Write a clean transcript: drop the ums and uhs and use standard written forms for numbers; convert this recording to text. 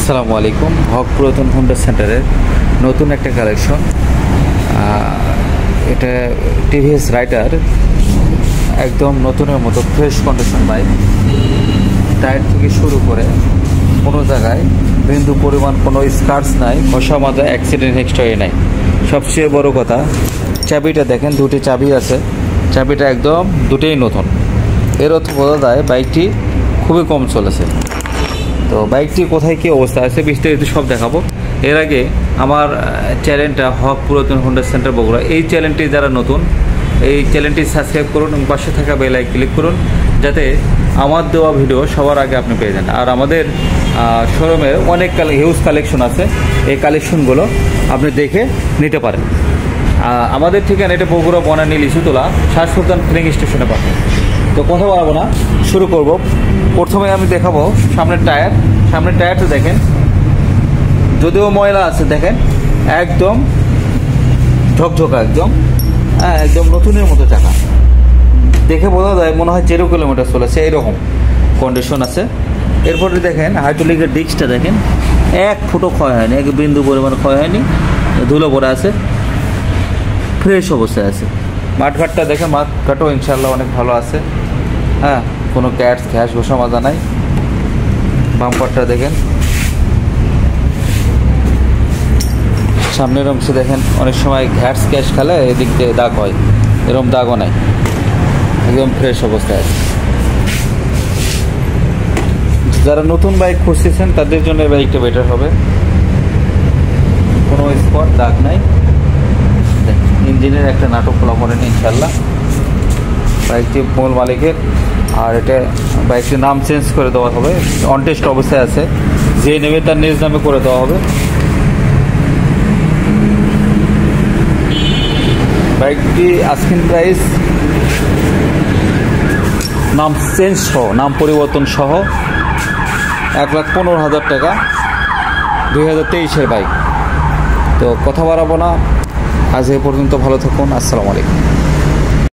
আসসালামু আলাইকুম। হক পুরাতন হোন্ডা সেন্টারের নতুন একটা কালেকশন। এটা টিভিএস রাইডার, একদম নতুনের মতো ফ্রেশ কন্ডিশন বাইক। টায়ার থেকে শুরু করে কোনো জায়গায় বিন্দু পরিমাণ কোনো স্ক্র্যাচ নাই, ঘষা মাজা অ্যাক্সিডেন্ট হিস্টরি নাই। সবচেয়ে বড় কথা, চাবিটা দেখেন, দুটি চাবি আছে, চাবিটা একদম দুটোই নতুন। এর অর্থ বোঝা যায় বাইকটি খুবই কম চলেছে। তো বাইকটি কোথায় কী অবস্থা আছে বিস্তারিত সব দেখাবো। এর আগে আমার চ্যানেলটা হক পুরাতন হোন্ডা সেন্টার বগুড়া, এই চ্যানেলটি যারা নতুন, এই চ্যানেলটি সাবস্ক্রাইব করুন এবং পাশে থাকা বেল আইকন ক্লিক করুন, যাতে আমার দেওয়া ভিডিও সবার আগে আপনি পেয়ে যান। আর আমাদের শোরুমের অনেক হিউজ কালেকশন আছে, এই কালেকশনগুলো আপনি দেখে নিতে পারেন। আমাদের ঠিকানা এটা বগুড়া বনানী লিচুতলা শাহ সুলতান ফিলিং স্টেশনে পাবেন। তো কথা বলবো না, শুরু করব। প্রথমে আমি দেখাবো সামনের টায়ার। সামনের টায়ারটা দেখেন, যদিও ময়লা আছে, দেখেন একদম ঝকঝকা, একদম একদম নতুনের মতো চাকা। দেখে বোঝা যায় মনে হয় 0 কিলোমিটার চলেছে, এরকম কন্ডিশন আছে। এরপরে দেখেন হাইড্রোলিকের ডিস্কটা দেখেন, এক ফুটো ক্ষয় হয়নি, এক বিন্দু পরিমাণ ক্ষয় হয়নি, ধুলো পড়ে আছে, ফ্রেশ অবস্থায় আছে। মাঠঘাটটা দেখেন, মাঠঘাটও ইনশাল্লাহ অনেক ভালো আছে। হ্যাঁ, কোনো ঘ্যাস ঘষা মাজা নাই। বাম্পারটা দেখেন, সামনের অংশে দেখেন, অনেক সময় ঘ্যাস খেলে এদিক দিয়ে দাগ হয়, এরকম দাগও নাই, একদম ফ্রেশ অবস্থায় আছে। যারা নতুন বাইক খুঁজতেছেন তাদের জন্য এই বাইকটা বেটার হবে। কোনো স্পট দাগ নাই, ইঞ্জিনের একটা নাটক খোলা পড়েনি ইনশাল্লাহ। বাইকটি মূল মালিকের, আর এটা বাইকটির নাম চেঞ্জ করে দেওয়া হবে, অনটেস্ট অবস্থায় আছে, যে নেবে তার নিজ নামে করে দেওয়া হবে। বাইকটি আস্কিং প্রাইস নাম চেঞ্জ সহ, নাম পরিবর্তন সহ 1,15,000 টাকা, 2023-এর বাইক। তো কথা বাড়াবো না, আজ এ পর্যন্ত, ভালো থাকুন, আসসালামু আলাইকুম।